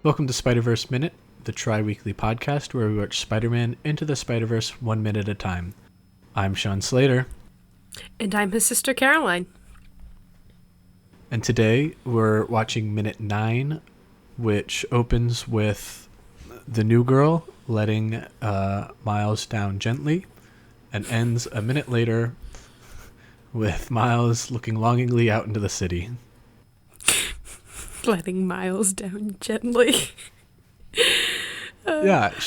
Welcome to Spider-Verse Minute, the tri-weekly podcast where we watch Spider-Man Into the Spider-Verse 1 minute at a time. I'm Sean Slater. And I'm his sister Caroline. And today we're watching Minute 9, which opens with the new girl letting Miles down gently and ends a minute later with Miles looking longingly out into the city. Letting Miles down gently. Yeah, I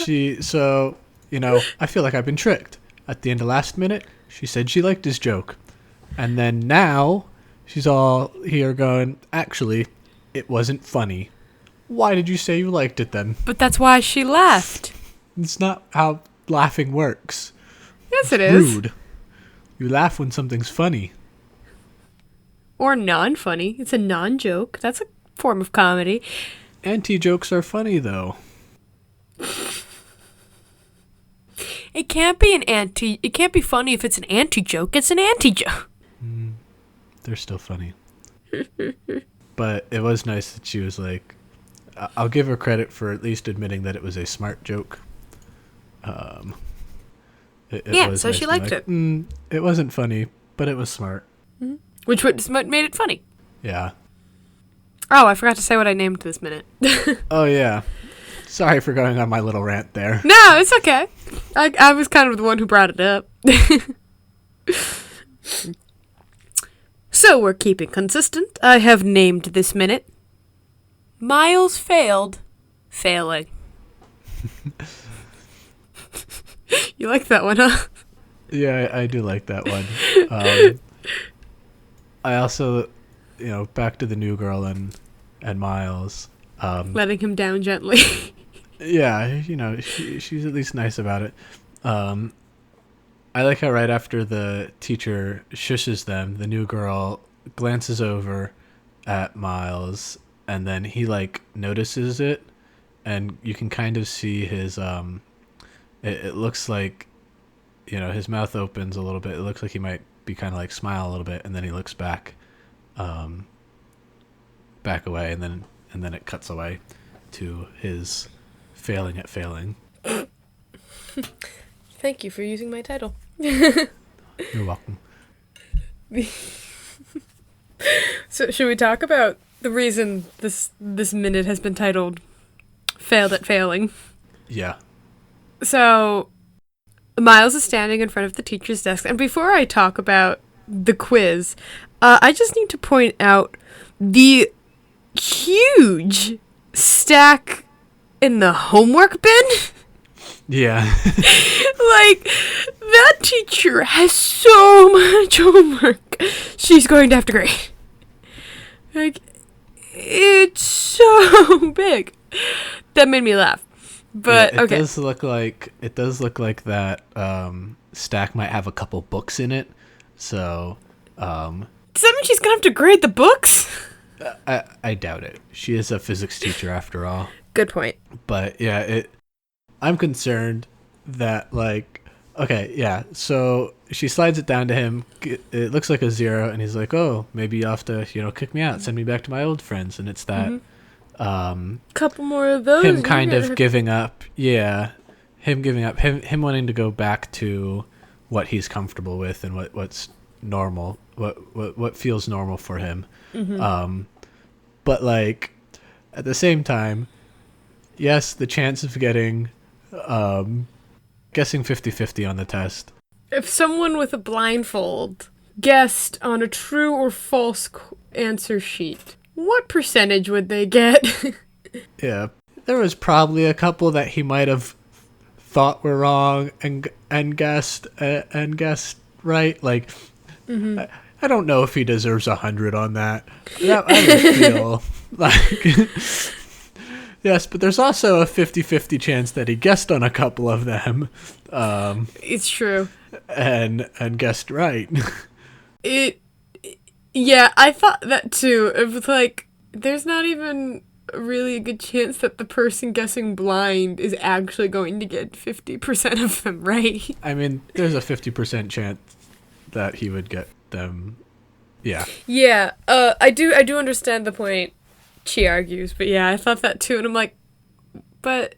feel like I've been tricked. At the end of last minute, she said she liked his joke. And then now, she's all here going, actually, it wasn't funny. Why did you say you liked it then? But that's why she left. It's not how laughing works. Yes, it is. Rude. You laugh when something's funny. Or non-funny. It's a non-joke. That's a form of comedy. Anti-jokes are funny, though. It can't be funny if it's an anti-joke. It's an anti-joke. They're still funny. But it was nice that she was like, I'll give her credit for at least admitting that it was a smart joke. So nice she liked it. It wasn't funny, but it was smart. Mm-hmm. Which made it funny. Yeah. Oh, I forgot to say what I named this minute. Oh, yeah. Sorry for going on my little rant there. No, it's okay. I was kind of the one who brought it up. So we're keeping consistent. I have named this minute Miles failed failing. You like that one, huh? Yeah, I do like that one. I also, back to the new girl and Miles. Letting him down gently. Yeah, she's at least nice about it. I like how right after the teacher shushes them, the new girl glances over at Miles, and then he, notices it, and you can kind of see his, it looks like, his mouth opens a little bit. It looks like he might be kind of, smile a little bit, and then he looks back away, and then it cuts away to his failing at failing. Thank you for using my title. You're welcome. So should we talk about the reason this minute has been titled Failed at Failing? Yeah. So Miles is standing in front of the teacher's desk, and before I talk about the quiz, I just need to point out the huge stack in the homework bin. Yeah. That teacher has so much homework. She's going to have to grade. It's so big. That made me laugh. But yeah, okay. It does look like that stack might have a couple books in it. So does that mean she's gonna have to grade the books? I doubt it. She is a physics teacher after all. Good point. But yeah, I'm concerned that so she slides it down to him. It looks like a 0, and he's like, "Oh, maybe you have to, kick me out, send me back to my old friends." And it's that couple more of those. Him kind of giving up. Yeah, him giving up. Him wanting to go back to what he's comfortable with and what's normal. What feels normal for him. Mm-hmm. But at the same time, yes, the chance of getting guessing 50-50 on the test. If someone with a blindfold guessed on a true or false answer sheet, what percentage would they get? Yeah, there was probably a couple that he might have thought were wrong and guessed right. Mm-hmm. I don't know if he deserves 100 on that. I would feel like yes, but there's also a 50-50 chance that he guessed on a couple of them. It's true. And guessed right. Yeah, I thought that too. It was there's not even really a good chance that the person guessing blind is actually going to get 50% of them right. I mean, there's a 50% chance that he would get them. Yeah. Yeah, I do understand the point she argues, but yeah, I thought that too, and I'm like, But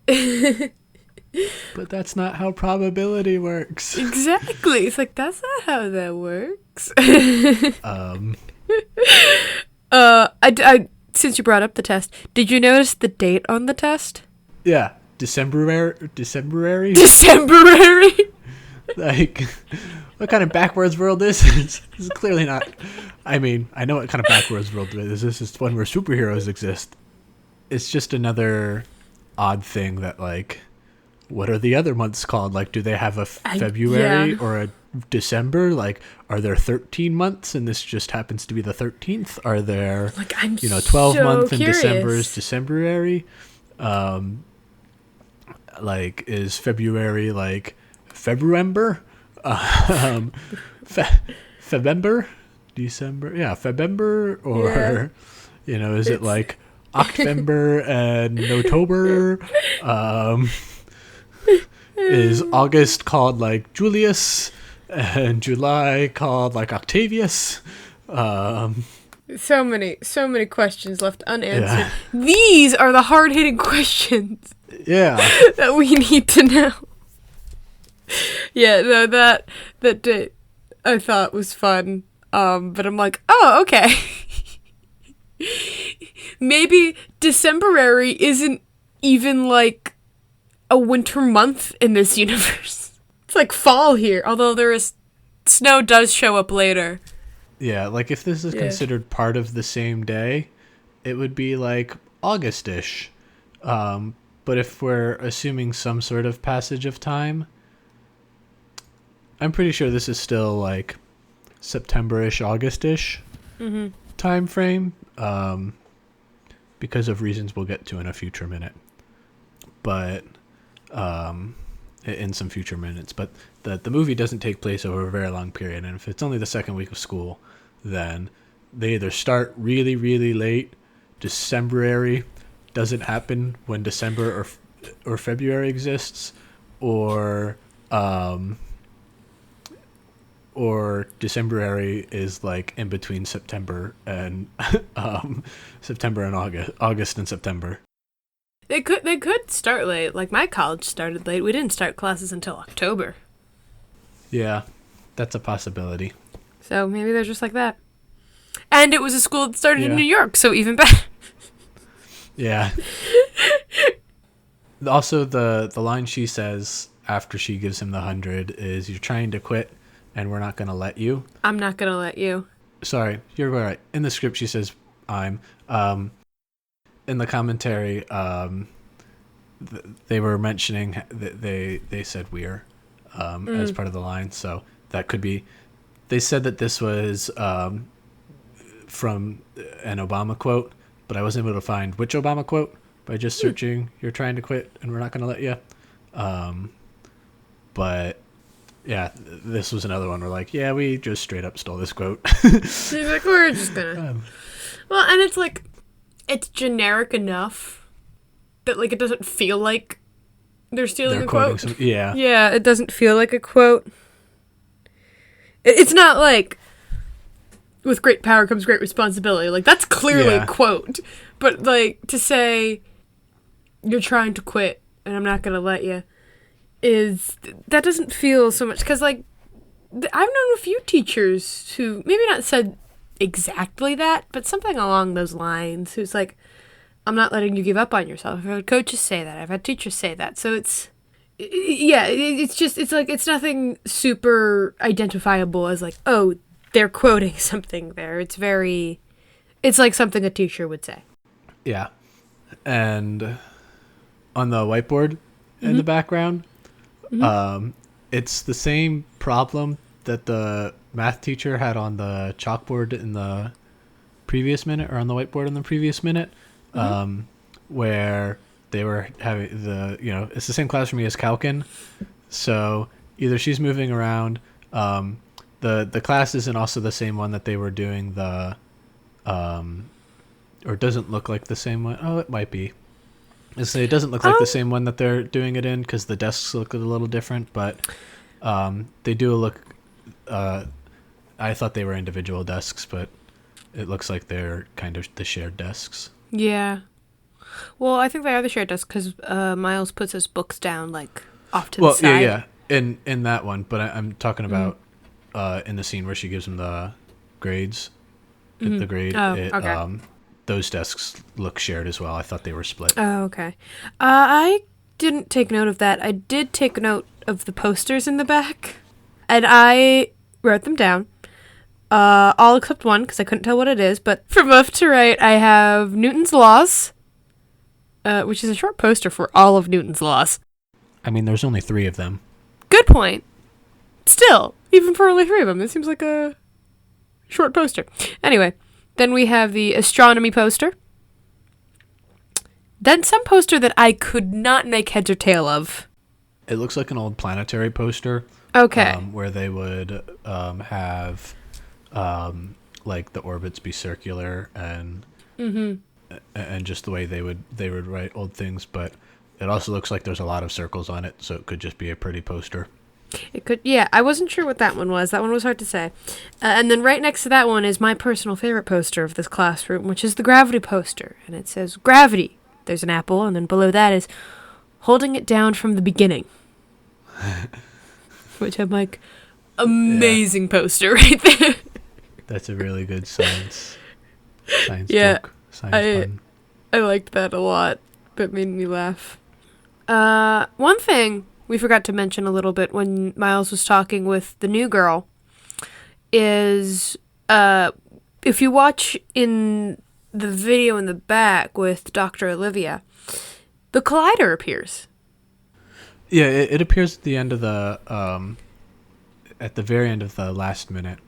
But that's not how probability works. exactly. It's like, that's not how that works. Um, Since you brought up the test, did you notice the date on the test? yeah, Decemberary? Decemberary? Like, what kind of backwards world is this? This is clearly not. I mean, I know what kind of backwards world it is. This is one where superheroes exist. It's just another odd thing that, like, what are the other months called? Like, do they have a February yeah. or a December? Like, are there 13 months and this just happens to be the 13th? Are there, Like, I'm 12 so month and curious. December is Decemberary? Like, is February like Februember? Febember? December? Yeah, Febember? Or, is it like October and October? Is August called like Julius and July called like Octavius? So many questions left unanswered. Yeah. These are the hard-hitting questions Yeah. that we need to know. Yeah, no, that date I thought was fun. But I'm like, oh, okay. Maybe Decemberary isn't even like a winter month in this universe. It's like fall here, although snow does show up later. Yeah, like if this is considered part of the same day, it would be like August-ish. But if we're assuming some sort of passage of time, I'm pretty sure this is still like September-ish, August-ish time frame, because of reasons we'll get to in a future minute. But in some future minutes. But the movie doesn't take place over a very long period, and if it's only the second week of school, then they either start really, really late, Decemberary doesn't happen when December or February exists, or Decemberary is like in between September and August and September. They could start late. Like my college started late. We didn't start classes until October. Yeah, that's a possibility. So maybe they're just like that. And it was a school that started in Yeah. New York, so even better. Yeah. Also, the line she says after she gives him the 100 is, "You're trying to quit, and we're not going to let you." I'm not gonna let you. Sorry, you're right. In the script, she says, "I'm." In the commentary, they were mentioning that they said "we're" as part of the line, so that could be. They said that this was from an Obama quote, but I wasn't able to find which Obama quote by just searching "You're trying to quit, and we're not going to let you." But yeah, this was another one where like, yeah, we just straight up stole this quote. He's like, we're just gonna. Well, and it's like, it's generic enough that like it doesn't feel like they're stealing a quote. Yeah. Yeah, it doesn't feel like a quote. It's not like, with great power comes great responsibility. Like, that's clearly a quote. But, like, to say, you're trying to quit, and I'm not going to let you, that doesn't feel so much. Because, like, I've known a few teachers who, maybe not said exactly that, but something along those lines, who's like, I'm not letting you give up on yourself. I've had coaches say that. I've had teachers say that. So it's like, it's nothing super identifiable as like, oh, they're quoting something there. It's like something a teacher would say. Yeah. And on the whiteboard in the background, it's the same problem that the math teacher had on the chalkboard in the previous minute, or on the whiteboard in the previous minute, where they were having it's the same class for me as Calkin. So either she's moving around, the class isn't also the same one that they were doing or it doesn't look like the same one. Oh, it might be. It doesn't look like the same one that they're doing it in, because the desks look a little different, but they do look. I thought they were individual desks, but it looks like they're kind of the shared desks. Yeah. Well, I think they are the shared desk because Miles puts his books down like off to the Well, side. yeah. In that one, but I'm talking Mm-hmm. about in the scene where she gives him the grades. The grade. Oh, okay. Those desks look shared as well. I thought they were split. Oh, okay. I didn't take note of that. I did take note of the posters in the back, and I wrote them down. All except one because I couldn't tell what it is. But from left to right, I have Newton's Laws, which is a short poster for all of Newton's Laws. I mean, there's only 3 of them. Good point. Still, even for only 3 of them, it seems like a short poster. Anyway, then we have the astronomy poster. Then some poster that I could not make heads or tail of. It looks like an old planetary poster. Okay. Where they would have like the orbits be circular and just the way they would write old things, but it also looks like there's a lot of circles on it, so it could just be a pretty poster. It could, yeah, I wasn't sure what that one was. That one was hard to say. And then right next to that one is my personal favorite poster of this classroom, which is the gravity poster. And it says, gravity. There's an apple, and then below that is holding it down from the beginning. Which I'm like, amazing poster right there. That's a really good science Yeah, joke. Science pun. I liked that a lot. That made me laugh. One thing we forgot to mention a little bit when Miles was talking with the new girl is if you watch in the video in the back with Dr. Olivia, the collider appears. Yeah, it appears at the end of the at the very end of the last minute.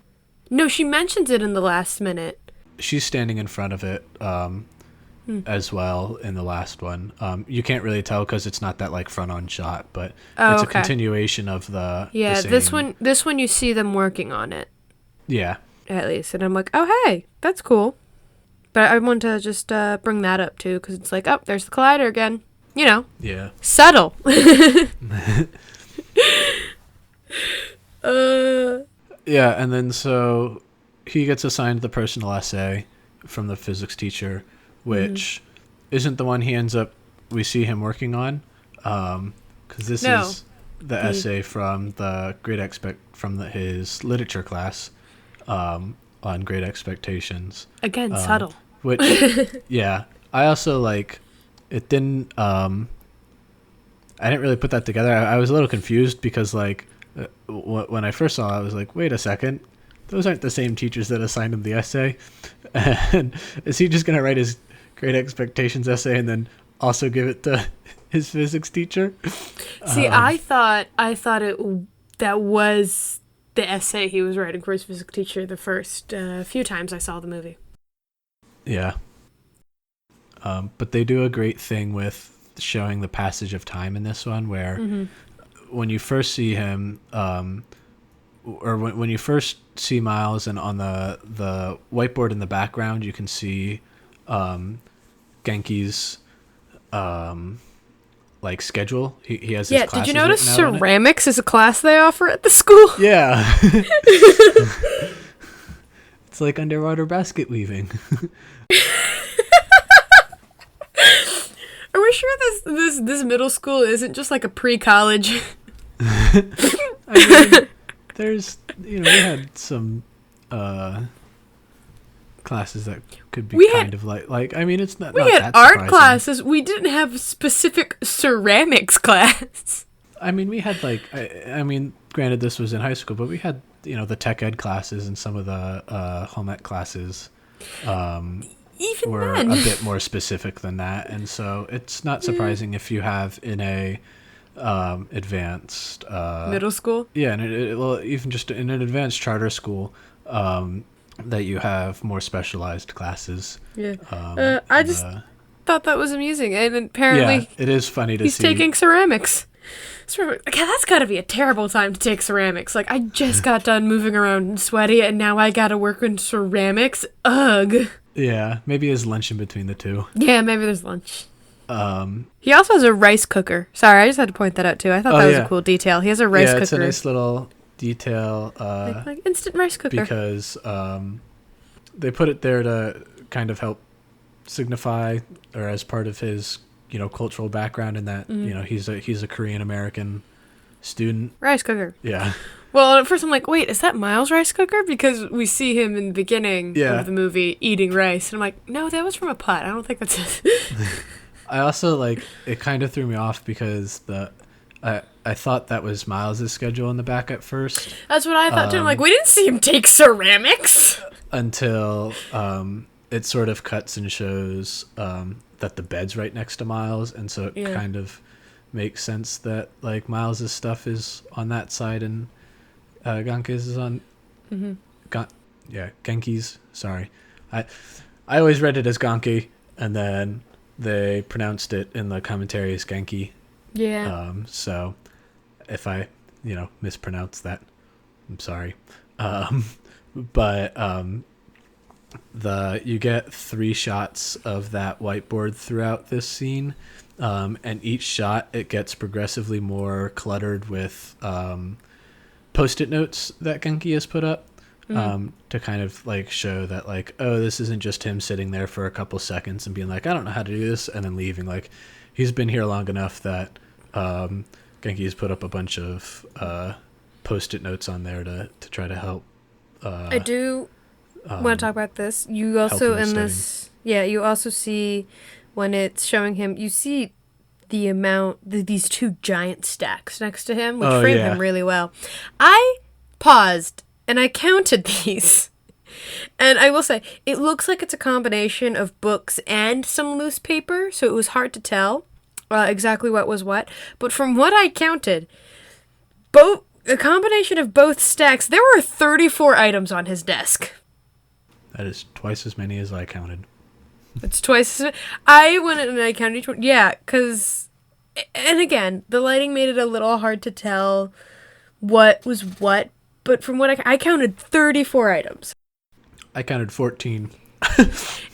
No, she mentions it in the last minute. She's standing in front of it as well in the last one. You can't really tell because it's not that like front on shot, but it's a continuation of the the this one you see them working on it. Yeah. At least, and I'm like, oh hey, that's cool. But I want to just bring that up too because it's like, oh, there's the collider again. You know. Yeah. Subtle. Yeah, and then so he gets assigned the personal essay from the physics teacher, which isn't the one we see him working on, because this is the essay from the his literature class, on Great Expectations. Again, subtle. Which, yeah, I also like. It didn't. I didn't really put that together. I was a little confused because like when I first saw it, I was like, wait a second. Those aren't the same teachers that assigned him the essay. And is he just going to write his Great Expectations essay and then also give it to his physics teacher? See, I thought that was the essay he was writing for his physics teacher the first few times I saw the movie. Yeah. But they do a great thing with showing the passage of time in this one where when you first see him, or when you first see Miles, and on the whiteboard in the background you can see Genki's like schedule. He has his classes. Did you notice written out on it. ceramics is a class they offer at the school? Yeah. It's like underwater basket weaving. Are we sure this middle school isn't just like a pre-college? I mean, there's, we had some classes that could be of like I mean, it's not. We not had that art surprising. classes. We didn't have a specific ceramics class. I mean, we had like I mean, granted, this was in high school, but we had the tech ed classes and some of the home ec classes. Even were then. a bit more specific than that, and so it's not surprising if you have in a advanced middle school. Yeah, and well, even just in an advanced charter school, that you have more specialized classes. Yeah, I just thought that was amusing, and apparently, it is funny to see. He's taking ceramics. Okay, that's got to be a terrible time to take ceramics. Like, I just got done moving around and sweaty, and now I got to work in ceramics. Ugh. Yeah, maybe his lunch in between the two. Yeah, maybe there's lunch. He also has a rice cooker. Sorry, I just had to point that out too. I thought that was a cool detail. He has a rice cooker. Yeah, it's a nice little detail. Like instant rice cooker. Because they put it there to kind of help signify, or as part of his, cultural background, in that he's a Korean American student. Rice cooker. Yeah. Well, at first I'm like, wait, is that Miles' rice cooker? Because we see him in the beginning Yeah. of the movie eating rice. And I'm like, no, that was from a pot. I don't think that's it. I also it kind of threw me off because I thought that was Miles's schedule in the back at first That's what I thought too. I'm like, we didn't see him take ceramics. until it sort of cuts and shows that the bed's right next to Miles, and so it kind of makes sense that Miles's stuff is on that side and Genki's is on. Genki's. Sorry, I always read it as Genki, and then they pronounced it in the commentary as Genki. Yeah. So if I mispronounce that, I'm sorry. But you get 3 shots of that whiteboard throughout this scene, and each shot it gets progressively more cluttered with post-it notes that Genki has put up, to kind of show that this isn't just him sitting there for a couple seconds and being like, I don't know how to do this, and then leaving. He's been here long enough that Genki has put up a bunch of post-it notes on there to try to help. I do want to talk about this. You also in this, you also see when it's showing him, you see the amount, these 2 giant stacks next to him, which frame him really well. I paused and I counted these. And I will say, it looks like it's a combination of books and some loose paper, so it was hard to tell exactly what was what. But from what I counted, a combination of both stacks, there were 34 items on his desk. That is twice as many as I counted. It's twice as many. I went and I counted each one. Yeah, because... And again, the lighting made it a little hard to tell what was what. But from what I counted 34 items. I counted 14.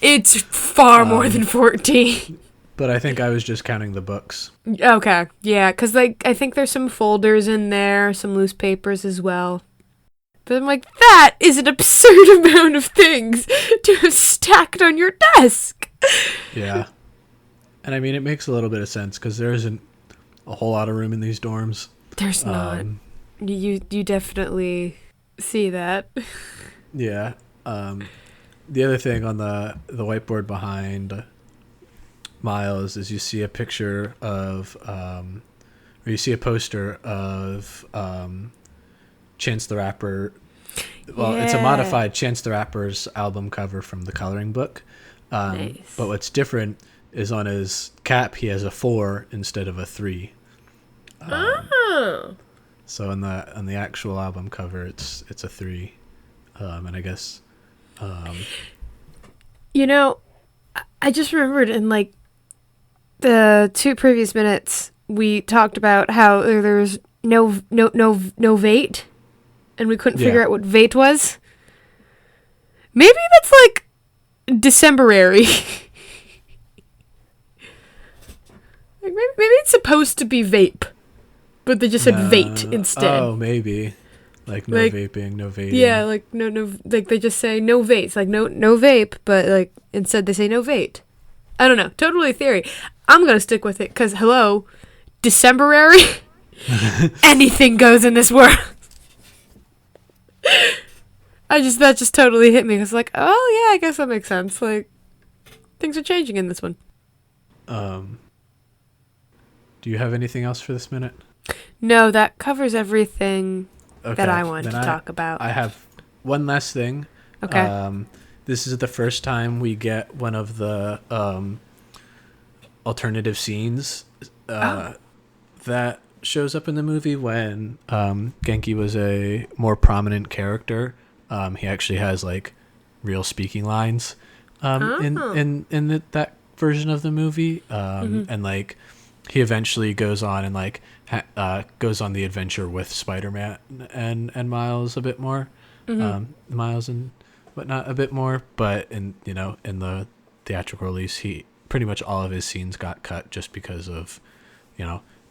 It's far more than 14. But I think I was just counting the books. Okay, yeah, because I think there's some folders in there, some loose papers as well. But I'm like, that is an absurd amount of things to have stacked on your desk. Yeah. And I mean, it makes a little bit of sense because there isn't a whole lot of room in these dorms. There's not. You definitely see that. Yeah. The other thing on the whiteboard behind Miles is you see a picture of, or you see a poster of Chance the Rapper. Well, it's a modified Chance the Rapper's album cover from the coloring book. Nice. But what's different is on his cap he has a 4 instead of a 3. So on the actual album cover it's a 3. And I guess I just remembered in the 2 previous minutes we talked about how there's no Vate, and we couldn't figure out what Vate was. Maybe that's Decemberary. Maybe it's supposed to be vape, but they just said Vate instead. Oh, maybe. No vaping, no vating. Yeah, no, they just say no vape. No vape, but instead they say no vate. I don't know. Totally theory. I'm gonna stick with it because hello, Decemberary. Anything goes in this world. That just totally hit me. It's oh yeah, I guess that makes sense. Things are changing in this one. Do you have anything else for this minute? No, that covers everything okay, that I wanted to talk about. I have one last thing. Okay. This is the first time we get one of the alternative scenes that shows up in the movie when Genki was a more prominent character. He actually has real speaking lines in that version of the movie, and he eventually goes on and goes on the adventure with Spider-Man and Miles a bit more, Miles and whatnot a bit more. But in the theatrical release, he pretty much all of his scenes got cut just because of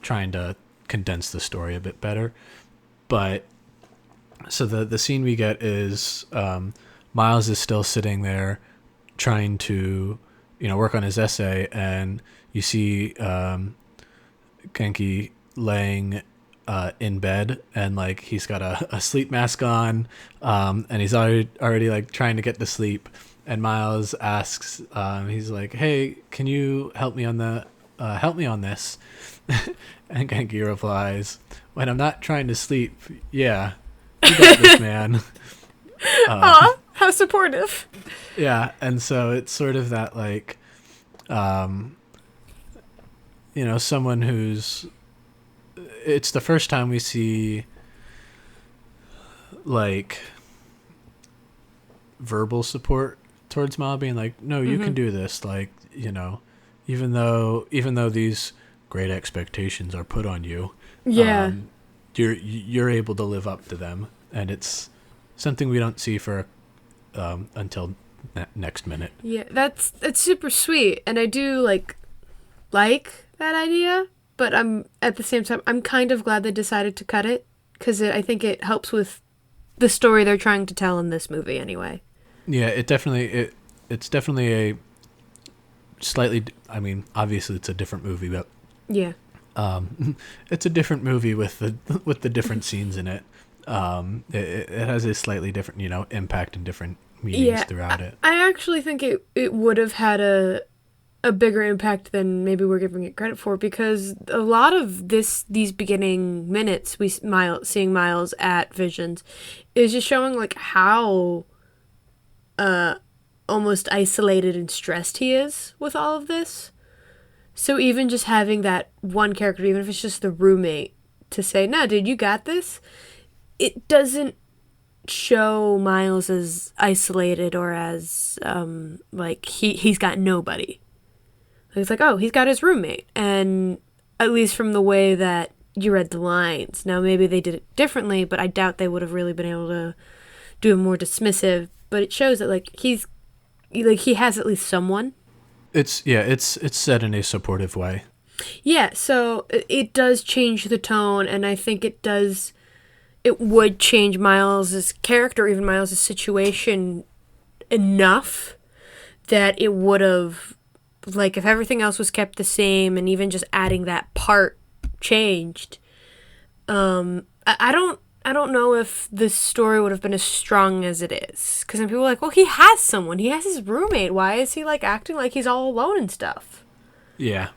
trying to condense the story a bit better. But so the scene we get is Miles is still sitting there trying to work on his essay, and you see Genki laying in bed, and like he's got a sleep mask on, and he's already like trying to get to sleep. And Miles asks, he's like, "Hey, can you help me on this?" And Genki replies, "When I'm not trying to sleep, yeah, you got this, man." Aw, how supportive. Yeah, and so it's sort of that like, someone who's. It's the first time we see like verbal support towards Miles, being like, "No, you can do this." Like, even though these great expectations are put on you, Yeah. you're able to live up to them, and it's something we don't see for until next minute. Yeah, that's super sweet, and I do like that idea, but I'm at the same time I'm kind of glad they decided to cut it, because I think it helps with the story they're trying to tell in this movie anyway. Yeah, it's definitely a slightly. I mean, obviously it's a different movie, but Yeah. it's a different movie with the different scenes in it. It has a slightly different, impact and different meanings throughout it. I actually think it would have had a bigger impact than maybe we're giving it credit for, because a lot of these beginning minutes seeing Miles at Visions is just showing like how almost isolated and stressed he is with all of this. So even just having that one character, even if it's just the roommate, to say, "No, dude, you got this," it doesn't show Miles as isolated or as like he's got nobody. It's like, oh, he's got his roommate, and at least from the way that you read the lines. Now maybe they did it differently, but I doubt they would have really been able to do it more dismissive. But it shows that like he has at least someone. It's said in a supportive way. Yeah, so it does change the tone, and I think it would change Miles's character, even Miles's situation, enough that it would have, like, if everything else was kept the same and even just adding that part changed. I don't know if this story would have been as strong as it is, because then people are like, well, he has someone, he has his roommate, why is he like acting like he's all alone and stuff? Yeah.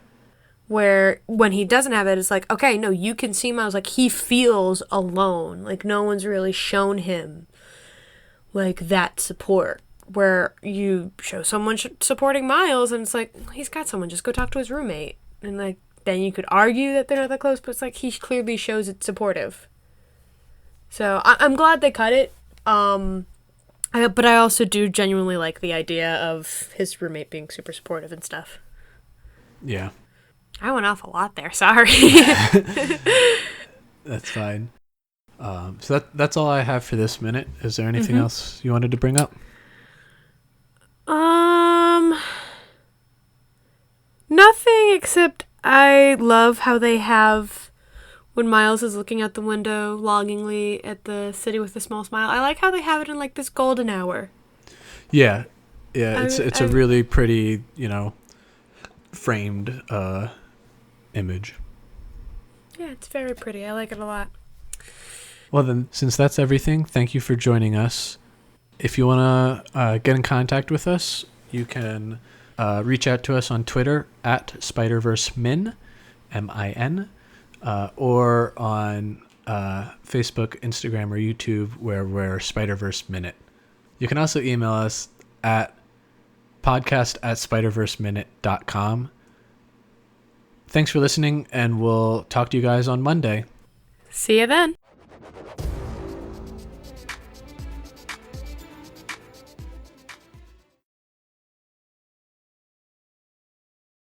Where when he doesn't have it, it's like, okay, no, you can see Miles, like, he feels alone. Like, no one's really shown him, like, that support. Where you show someone supporting Miles, and it's like, he's got someone, just go talk to his roommate. And, like, then you could argue that they're not that close, but it's like, he clearly shows it's supportive. So, I'm glad they cut it. But I also do genuinely like the idea of his roommate being super supportive and stuff. Yeah. I went off a lot there. Sorry. That's fine. So that's all I have for this minute. Is there anything else you wanted to bring up? Nothing, except I love how they have, when Miles is looking out the window longingly at the city with a small smile, I like how they have it in like this golden hour. Yeah. It's a really pretty, framed image. Yeah, it's very pretty. I like it a lot. Well then, since that's everything, thank you for joining us. If you want to get in contact with us, you can reach out to us on Twitter at SpiderVerseMin, M-I-N, or on Facebook, Instagram, or YouTube, where we're Spider-Verse Minute. You can also email us at podcast@spiderverseminute.com. Thanks for listening, and we'll talk to you guys on Monday. See you then.